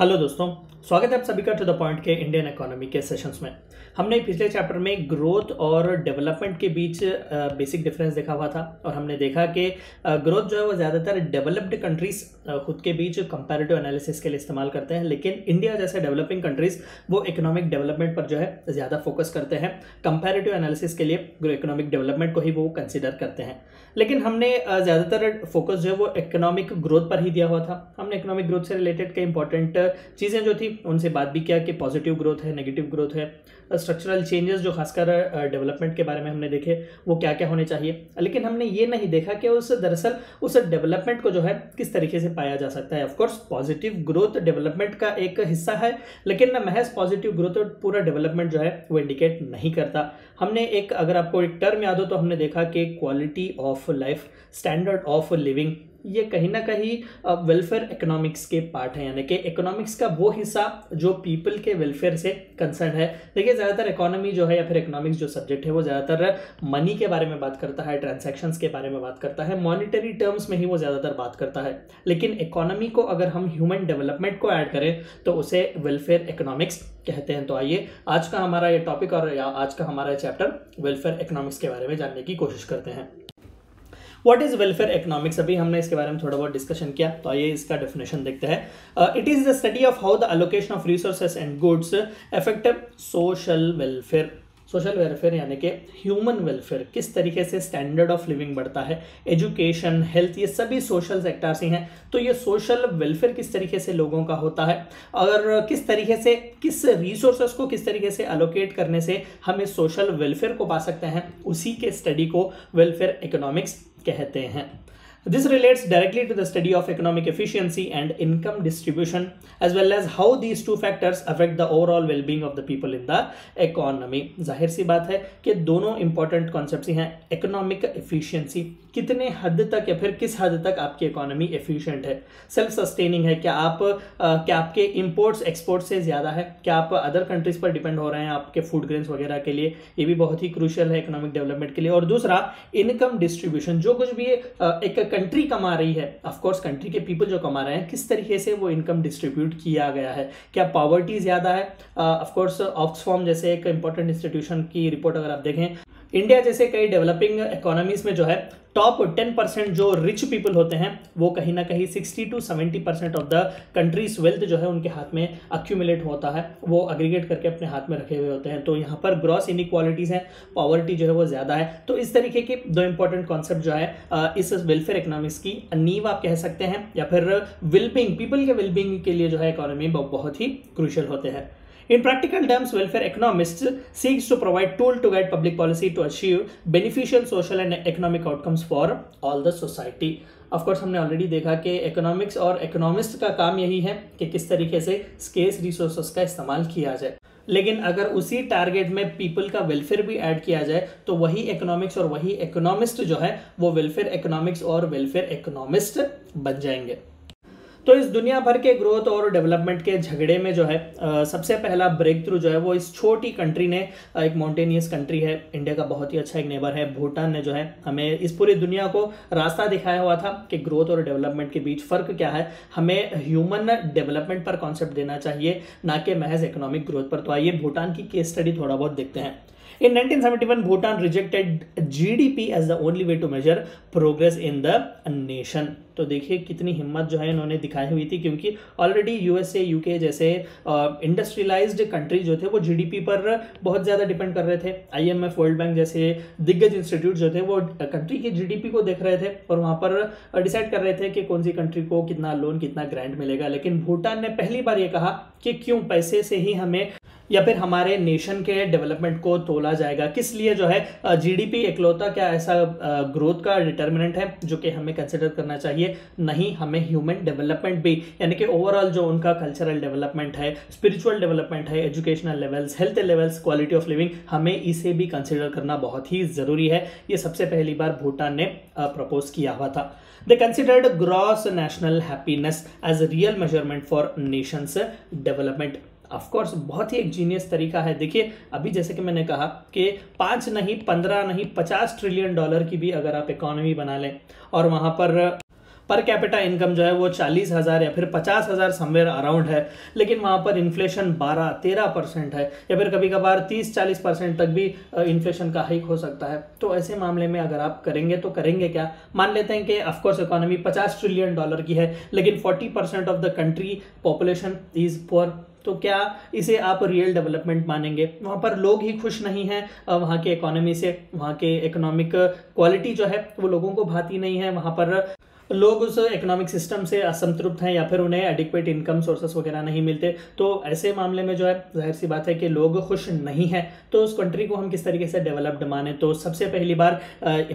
Hello दोस्तों, स्वागत है आप सभी का टू द पॉइंट के इंडियन इकोनॉमी के सेशंस में। हमने पिछले चैप्टर में ग्रोथ और डेवलपमेंट के बीच बेसिक डिफरेंस देखा हुआ था और हमने देखा कि ग्रोथ जो है वो ज़्यादातर डेवलप्ड कंट्रीज खुद के बीच कंपैरेटिव एनालिसिस के लिए इस्तेमाल करते हैं, लेकिन इंडिया जैसे डेवलपिंग कंट्रीज वो इकोनॉमिक डेवलपमेंट पर जो है ज़्यादा फोकस करते हैं। कंपैरेटिव एनालिसिस के लिए इकोनॉमिक डेवलपमेंट को ही वो कंसिडर करते हैं, लेकिन हमने ज़्यादातर फोकस जो है वो इकोनॉमिक ग्रोथ पर ही दिया हुआ था। हमने इकोनॉमिक ग्रोथ से रिलेटेड कई इंपॉर्टेंट चीज़ें जो थी उनसे बात भी किया कि पॉजिटिव ग्रोथ है, नेगेटिव ग्रोथ है, स्ट्रक्चरल चेंजेस जो खासकर डेवलपमेंट के बारे में हमने देखे वो क्या क्या होने चाहिए। लेकिन हमने ये नहीं देखा कि दरअसल उस डेवलपमेंट को जो है किस तरीके से पाया जा सकता है। ऑफकोर्स पॉजिटिव ग्रोथ डेवलपमेंट का एक हिस्सा है, लेकिन महज पॉजिटिव ग्रोथ पूरा डेवलपमेंट जो है वो इंडिकेट नहीं करता। हमने अगर आपको एक टर्म याद हो तो हमने देखा कि quality of life, standard of living, ये कहीं ना कहीं वेलफेयर इकोनॉमिक्स के पार्ट है, यानी कि इकोनॉमिक्स का वो हिस्सा जो पीपल के वेलफेयर से कंसर्न है। देखिए, ज़्यादातर इकोनॉमी जो है या फिर इकोनॉमिक्स जो सब्जेक्ट है वो ज़्यादातर मनी के बारे में बात करता है, ट्रांजैक्शंस के बारे में बात करता है, मॉनिटरी टर्म्स में ही वो ज़्यादातर बात करता है। लेकिन इकोनॉमी को अगर हम ह्यूमन डेवलपमेंट को ऐड करें तो उसे वेलफेयर इकोनॉमिक्स कहते हैं। तो आइए आज का हमारा ये टॉपिक और आज का हमारा चैप्टर वेलफेयर इकोनॉमिक्स के बारे में जानने की कोशिश करते हैं। What is welfare economics? अभी हमने इसके बारे में थोड़ा बहुत डिस्कशन किया, तो आइए इसका डेफिनेशन देखते हैं। It is the study of how the allocation of resources and goods affect social welfare. Social welfare यानी कि ह्यूमन वेलफेयर, किस तरीके से स्टैंडर्ड ऑफ लिविंग बढ़ता है, एजुकेशन, हेल्थ, ये सभी सोशल सेक्टर्स ही हैं। तो ये सोशल वेलफेयर किस तरीके से लोगों का होता है और किस तरीके से किस रिसोर्सेस को किस तरीके से एलोकेट करने से हम इस सोशल वेलफेयर को पा सकते हैं, उसी के स्टडी को वेलफेयर इकोनॉमिक्स कहते हैं। This relates directly to the study of economic efficiency and income distribution, as well as how these two factors affect the overall well-being of the people in the economy. जाहिर सी बात है कि दोनों important concepts ही हैं। Economic efficiency, कितने हद तक या फिर किस हद तक आपकी इकोनॉमी एफिशिएंट है, सेल्फ सस्टेनिंग है, क्या आपके इंपोर्ट्स एक्सपोर्ट से ज़्यादा है, क्या आप अदर कंट्रीज पर डिपेंड हो रहे हैं आपके फूड ग्रेन्स वगैरह के लिए, ये भी बहुत ही क्रूशियल है इकोनॉमिक डेवलपमेंट के लिए। और दूसरा इनकम डिस्ट्रीब्यूशन, जो कुछ भी एक कंट्री कमा रही है, ऑफ कोर्स कंट्री के पीपल जो कमा रहे हैं, किस तरीके से वो इनकम डिस्ट्रीब्यूट किया गया है, क्या पॉवर्टी ज्यादा है। ऑफ कोर्स ऑक्सफॉर्म जैसे एक इंपॉर्टेंट इंस्टीट्यूशन की रिपोर्ट अगर आप देखें, इंडिया जैसे कई डेवलपिंग इकोनॉमीज में जो है टॉप 10% जो रिच पीपल होते हैं वो कहीं ना कहीं 60 to 70% of the countries wealth जो है उनके हाथ में अक्यूमुलेट होता है, वो अग्रीगेट करके अपने हाथ में रखे हुए होते हैं। तो यहाँ पर ग्रॉस इनइक्वालिटीज हैं, पॉवर्टी जो है वो ज़्यादा है। तो इस तरीके के दो इंपॉर्टेंट कॉन्सेप्ट जो है इस वेलफेयर इकोनॉमिक्स की नींव आप कह सकते हैं, या फिर वेलबींग, पीपल के वेलबींग के लिए जो है इकोनॉमी बहुत ही क्रूशियल होते हैं। In practical terms, welfare economists seeks to provide tool to guide public policy to achieve beneficial social and economic outcomes for all the society. Of course, हमने already देखा कि इकोनॉमिक्स और इकोनॉमिस्ट का काम यही है कि किस तरीके से स्केर्स रिसोर्सेस का इस्तेमाल किया जाए, लेकिन अगर उसी टारगेट में पीपल का वेलफेयर भी ऐड किया जाए तो वही इकोनॉमिक्स और वही इकोनॉमिस्ट जो है वो वेलफेयर इकोनॉमिक्स और वेलफेयर इकोनॉमिस्ट बन जाएंगे। तो इस दुनिया भर के ग्रोथ और डेवलपमेंट के झगड़े में जो है सबसे पहला ब्रेक थ्रू जो है वो इस छोटी कंट्री ने, एक माउंटेनियस कंट्री है, इंडिया का बहुत ही अच्छा एक नेबर है, भूटान ने जो है हमें इस पूरी दुनिया को रास्ता दिखाया हुआ था कि ग्रोथ और डेवलपमेंट के बीच फ़र्क क्या है, हमें ह्यूमन डेवलपमेंट पर कॉन्सेप्ट देना चाहिए, ना कि महज इकोनॉमिक ग्रोथ पर। तो आइए भूटान की केस स्टडी थोड़ा बहुत देखते हैं। In 1971, Bhutan rejected GDP as the only way to measure progress in the nation. तो देखिए कितनी हिम्मत जो है इन्होंने दिखाई हुई थी, क्योंकि ऑलरेडी यूएसए, यूके जैसे इंडस्ट्रियलाइज्ड कंट्री जो थे वो जीडीपी पर बहुत ज़्यादा डिपेंड कर रहे थे। आईएमएफ, वर्ल्ड बैंक जैसे दिग्गज इंस्टीट्यूट जो थे वो कंट्री की जीडीपी को देख रहे थे और वहाँ पर डिसाइड कर रहे थे कि कौन सी कंट्री को कितना लोन, कितना ग्रांट मिलेगा। लेकिन भूटान ने पहली बार ये कहा कि क्यों पैसे से ही हमें या फिर हमारे नेशन के डेवलपमेंट को तोला जाएगा, किस लिए जो है जीडीपी इकलौता क्या ऐसा ग्रोथ का डिटर्मिनेंट है जो कि हमें कंसिडर करना चाहिए, नहीं, हमें ह्यूमन डेवलपमेंट भी, यानी कि ओवरऑल जो उनका कल्चरल डेवलपमेंट है, स्पिरिचुअल डेवलपमेंट है, educational levels, health levels, quality of living, हमें इसे भी कंसिडर करना बहुत ही ज़रूरी है। ये सबसे पहली बार भूटान ने प्रपोज किया हुआ था। They considered gross national happiness as a real measurement for nation's development. Of course बहुत ही एक जीनियस तरीका है। देखिए अभी जैसे कि मैंने कहा कि 5 नहीं, 15 नहीं, $50 ट्रिलियन की भी अगर आप इकोनॉमी बना लें और वहाँ पर पर कैपिटा इनकम जो है वो 40,000 या फिर 50,000 समवेयर अराउंड है, लेकिन वहाँ पर इन्फ्लेशन 12-13% है, या फिर कभी कभार 30-40% तक भी इन्फ्लेशन का हाइक हो सकता है। तो ऐसे मामले में अगर आप करेंगे तो करेंगे क्या? मान लेते हैं कि ऑफकोर्स इकोनॉमी $50 ट्रिलियन की है, लेकिन 40% of the country population is poor, तो क्या इसे आप रियल डेवलपमेंट मानेंगे? वहाँ पर लोग ही खुश नहीं हैं वहाँ के इकोनॉमी से, वहाँ के इकोनॉमिक क्वालिटी जो है वो लोगों को भाती नहीं है, वहाँ पर लोग उस इकोनॉमिक सिस्टम से असंतुष्ट हैं, या फिर उन्हें एडिक्वेट इनकम सोर्सेस वगैरह नहीं मिलते। तो ऐसे मामले में जो है जाहिर सी बात है कि लोग खुश नहीं हैं, तो उस कंट्री को हम किस तरीके से डेवलप्ड माने? तो सबसे पहली बार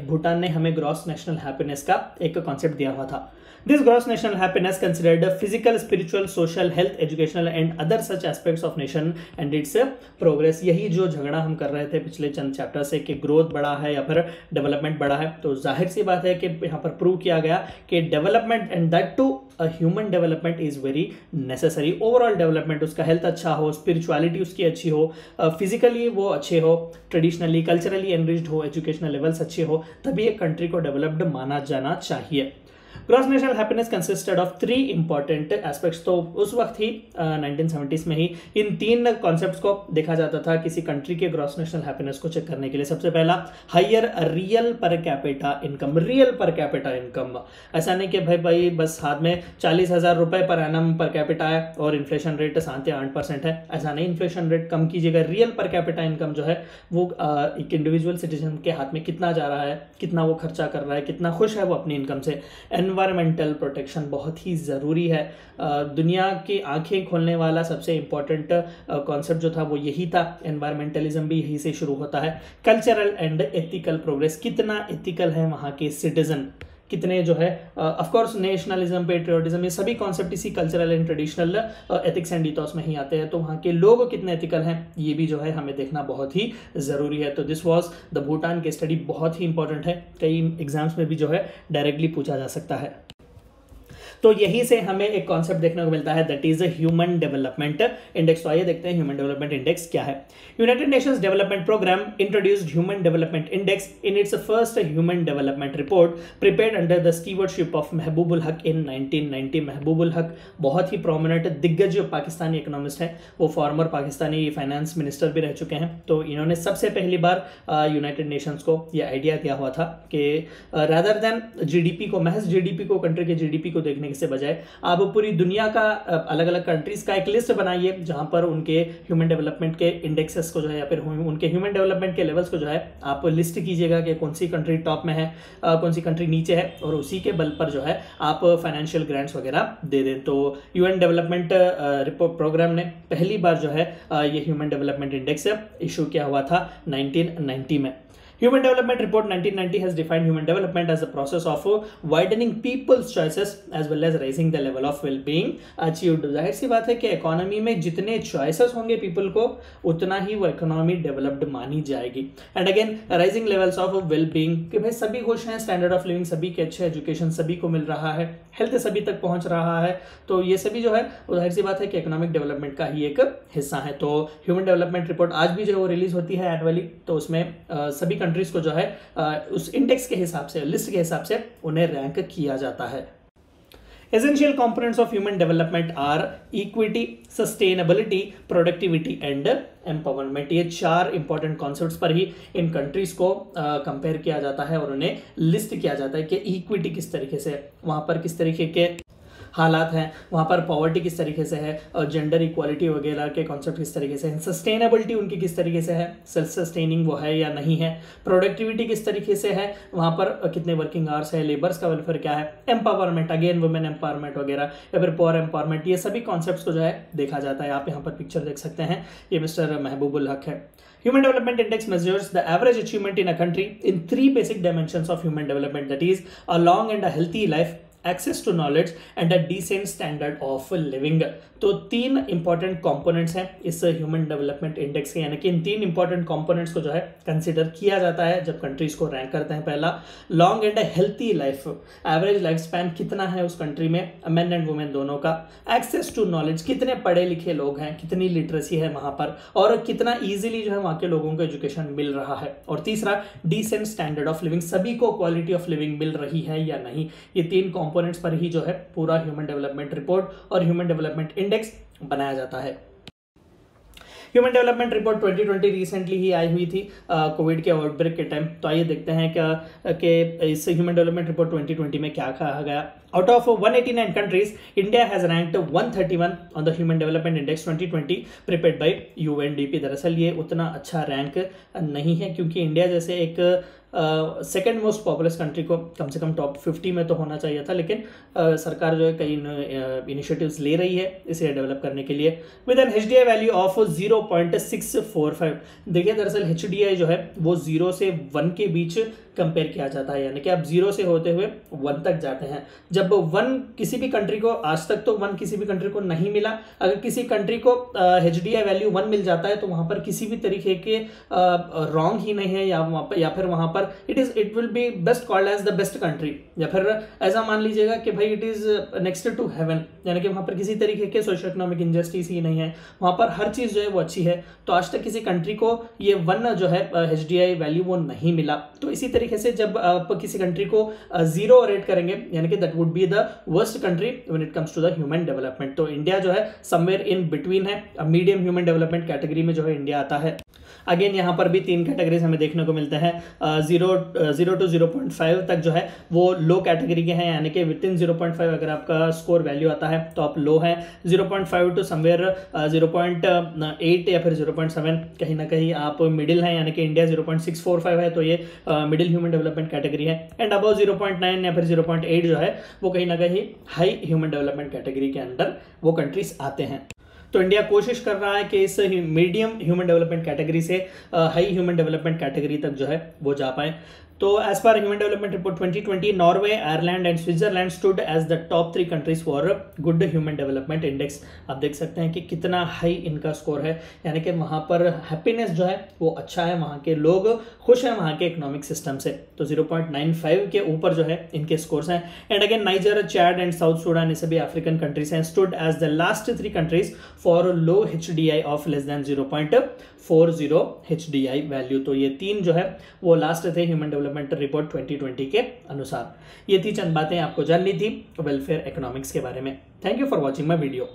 भूटान ने हमें ग्रॉस नेशनल हैप्पीनेस का एक कॉन्सेप्ट दिया हुआ था। This gross national happiness considered physical, spiritual, social, health, educational and other such aspects of nation and its progress। यही जो झगड़ा हम कर रहे थे पिछले चंद चैप्टर से कि ग्रोथ बड़ा है या फिर डेवलपमेंट बड़ा है, तो जाहिर सी बात है कि यहाँ पर प्रूव किया गया कि development and that to human development is very necessary. Overall development, उसका हेल्थ अच्छा हो, स्पिरिचुअलिटी उसकी अच्छी हो, फिजिकली वो अच्छे हो, ट्रेडिशनली कल्चरली एनरिच्ड हो, एजुकेशनल लेवल्स अच्छे हो, तभी एक कंट्री को डेवलप्ड माना जाना चाहिए। Gross national happiness consisted of 3 important aspects. तो उस वक्त ही 1970s में ही इन 3 कॉन्सेप्ट्स को देखा जाता था किसी कंट्री के ग्रॉस नेशनल हैप्पीनेस को चेक करने के लिए। सबसे पहला, higher real per capita income. Real per capita income, ऐसा नहीं कि भाई बस हाथ में 40,000 रुपए पर एनम पर कैपिटा है और इन्फ्लेशन रेट 7-8% है, ऐसा नहीं। इन्फ्लेशन रेट कम कीजिएगा, रियल पर कैपिटा इनकम जो है वो एक इंडिविजुअल सिटीजन के हाथ में कितना जा रहा है, कितना वो खर्चा कर रहा है, कितना खुश है वो अपनी इनकम से। एनवायरमेंटल प्रोटेक्शन बहुत ही ज़रूरी है। दुनिया की आंखें खोलने वाला सबसे इम्पॉर्टेंट कॉन्सेप्ट जो था वो यही था। एनवायरमेंटलिज्म भी यही से शुरू होता है। कल्चरल एंड एथिकल प्रोग्रेस, कितना एथिकल है वहाँ के सिटीजन, कितने जो है ऑफकोर्स नेशनलिज्म, पेट्रियोटिज्म, ये सभी कॉन्सेप्ट इसी cultural and traditional ethics and ethos में ही आते हैं। तो वहाँ के लोग कितने एथिकल हैं ये भी जो है हमें देखना बहुत ही ज़रूरी है। तो दिस वाज द भूटान के स्टडी, बहुत ही इंपॉर्टेंट है, कई एग्जाम्स में भी जो है डायरेक्टली पूछा जा सकता है। तो यही से हमें एक कॉन्सेप्ट देखने को मिलता है, that is human development index. तो आइए देखते हैं ह्यूमन डेवलपमेंट इंडेक्स क्या है। United Nations Development Programme introduced human development index in its first human development report prepared under the stewardship of Mahbub ul Haq in 1990। Mahbubul हक बहुत ही प्रोमिनेंट दिग्गज पाकिस्तानी इकोनॉमिस्ट हैं, वो फॉर्मर पाकिस्तानी फाइनेंस मिनिस्टर भी रह चुके हैं। तो इन्होंने सबसे पहली बार यूनाइटेड नेशंस को यह आइडिया दिया हुआ था कि रादर देन जीडीपी को, महज जीडीपी को, कंट्री के जीडीपी को देखने से बजाय आप पूरी दुनिया का अलग अलग कंट्रीज का एक लिस्ट बनाइए जहां पर उनके ह्यूमन डेवलपमेंट के इंडेक्सेस को जो है या फिर उनके ह्यूमन डेवलपमेंट के लेवल्स को जो है आप लिस्ट कीजिएगा कि कौन सी कंट्री टॉप में है, कौन सी कंट्री नीचे है, और उसी के बल पर जो है आप फाइनेंशियल ग्रांट्स वगैरह दे दें। तो यूएन डेवलपमेंट रिपोर्ट प्रोग्राम ने पहली बार जो है ये ह्यूमन डेवलपमेंट इंडेक्स इशू किया हुआ था 1990 में। Human Development Report 1990 has defined human development as the process of widening people's choices as well as raising the level of well-being achieved। जाहिर सी बात है कि इकोनॉमी में जितने चॉइसेस होंगे पीपल को, उतना ही वो इकोनॉमी डेवलप्ड मानी जाएगी। And again rising levels of wellbeing, कि भाई सभी खुश हैं, स्टैंडर्ड ऑफ लिविंग सभी के अच्छे, एजुकेशन सभी को मिल रहा है, हेल्थ सभी तक पहुंच रहा है, तो ये सभी जो है वो जाहिर सी बात है कि इकोनॉमिक डेवलपमेंट का ही एक हिस्सा है। तो ह्यूमन डेवलपमेंट रिपोर्ट आज भी जो है वो रिलीज होती है एनुअली, तो उसमें सभी कंट्रीज को जो है उस इंडेक्स के हिसाब से, लिस्ट के हिसाब से उन्हें रैंक किया जाता है। Essential components of human development are equity, sustainability, productivity and empowerment। ये 4 इंपॉर्टेंट कॉन्सेप्ट्स पर ही इन कंट्रीज को कंपेयर किया जाता है और उन्हें लिस्ट किया जाता है कि इक्विटी किस तरीके से, वहां पर किस तरीके के हालात हैं, वहाँ पर पॉवर्टी किस तरीके से है, और जेंडर इक्वालिटी वगैरह के कॉन्सेप्ट किस तरीके से हैं, सस्टेनेबिलिटी उनकी किस तरीके से है, सेल्फ सस्टेनिंग वो है या नहीं है, प्रोडक्टिविटी किस तरीके से है, वहाँ पर कितने वर्किंग आवर्स है, लेबर्स का वेलफेयर क्या है, एम्पावरमेंट, अगेन वुमेन एम्पावरमेंट वगैरह, या फिर पुअर एम्पावरमेंट, ये सभी कॉन्सेप्ट्स को जो है देखा जाता है। आप यहाँ पर पिक्चर देख सकते हैं, ये मिस्टर महबूबुल हक है। Human Development Index measures the average achievement in a country in 3 basic dimensions of human development, that is a long and a healthy life, access to knowledge and a decent standard of living। तो 3 important components हैं इस human development index के, यानी कि इन 3 important components को जो है consider किया जाता है जब कंट्रीज को रैंक करते हैं। पहला, long and healthy life, average life span कितना है उस कंट्री में, मेन एंड वुमेन दोनों का। एक्सेस टू नॉलेज, कितने पढ़े लिखे लोग हैं, कितनी लिटरेसी है वहां पर, और कितना ईजिली जो है वहां के लोगों को एजुकेशन मिल रहा है। और तीसरा, डिसेंट स्टैंडर्ड ऑफ लिविंग, सभी को क्वालिटी ऑफ लिविंग मिल रही है या नहीं। ये 3 कंपोनेंट्स पर ही जो है पूरा ह्यूमन डेवलपमेंट रिपोर्ट और ह्यूमन डेवलपमेंट इंडेक्स बनाया जाता है। ह्यूमन डेवलपमेंट रिपोर्ट 2020 रिसेंटली ही आई हुई थी कोविड के आउटब्रेक के टाइम। तो आइए देखते हैं क्या कि इस ह्यूमन डेवलपमेंट रिपोर्ट 2020 में क्या कहा गया। Out of 189 countries, India has ranked 131 on the Human Development Index 2020 prepared by UNDP। दरअसल ये उतना अच्छा रैंक नहीं है क्योंकि इंडिया जैसे एक सेकेंड मोस्ट पॉपुलस कंट्री को कम से कम टॉप 50 में तो होना चाहिए था, लेकिन सरकार जो है कई इनिशिएटिव्स ले रही है इसे डेवलप करने के लिए। With an HDI value of 0.645। देखिए दरअसल HDI जो है वो 0 से 1 के बीच कंपेयर किया जाता है, यानी कि आप 0 से होते हुए 1 तक जाते हैं। जब 1 किसी भी कंट्री को, आज तक तो 1 किसी भी कंट्री को नहीं मिला, अगर किसी कंट्री को HDI वैल्यू 1 मिल जाता है तो वहां पर किसी भी तरीके के रॉन्ग ही नहीं है, या फिर वहां पर it will be best called as the best country, या फिर ऐसा मान लीजिएगा कि भाई it is next to heaven, यानी कि वहां पर किसी तरीके के सोशल इकोनॉमिक इंजस्टिस ही नहीं है, वहां पर हर चीज जो है वो अच्छी है। तो आज तक किसी कंट्री को ये 1 जो है HDI वैल्यू वो नहीं मिला। तो इसी तरीके से जब आप किसी कंट्री को 0 रेट करेंगे, यानी कि that would be the worst country when it comes to the human development. तो इंडिया जो है समवेयर इन बिटवीन है, मीडियम ह्यूमन डेवलपमेंट कैटेगरी में जो है इंडिया आता है। अगेन यहाँ पर भी 3 कैटेगरीज हमें देखने को मिलते हैं। 0 to 0.5 तक जो है वो लो कैटेगरी के हैं, यानी कि विद इन 0.5 अगर आपका स्कोर वैल्यू आता है तो आप लो हैं। 0.5 टू समवेयर 0.8 या फिर 0.7 कहीं ना कहीं आप मिडिल हैं, यानी कि इंडिया 0.645 है तो ये मिडिल ह्यूमन डेवलपमेंट कैटेगरी है। एंड अबव 0.9 या फिर 0.8 जो है वो कहीं ना कहीं हाई ह्यूमन डेवलपमेंट कैटेगरी के अंडर वो कंट्रीज आते हैं। तो इंडिया कोशिश कर रहा है कि इस मीडियम ह्यूमन डेवलपमेंट कैटेगरी से हाई ह्यूमन डेवलपमेंट कैटेगरी तक जो है वो जा पाए। तो as per human development report 2020, Norway, Ireland and Switzerland stood as the top 3 countries for good human development index. आप देख सकते हैं कि कितना हाई इनका स्कोर है, यानी कि वहाँ पर हैप्पीनेस जो है वो अच्छा है, वहाँ के लोग खुश हैं वहाँ के इकोनॉमिक सिस्टम से। तो 0.95 के ऊपर जो है इनके स्कोर्स हैं। And again Niger, Chad and South Sudan, ये सभी अफ्रीकन कंट्रीज हैं, stood as the last 3 countries for low HDI of less than 0.40 HDI value. तो ये 3 जो है वो लास्ट थे ह्यूमन डेवलपमेंट रिपोर्ट 2020 के अनुसार। ये थी चंद बातें आपको जाननी थी वेलफेयर इकोनॉमिक्स के बारे में। Thank you for watching my video.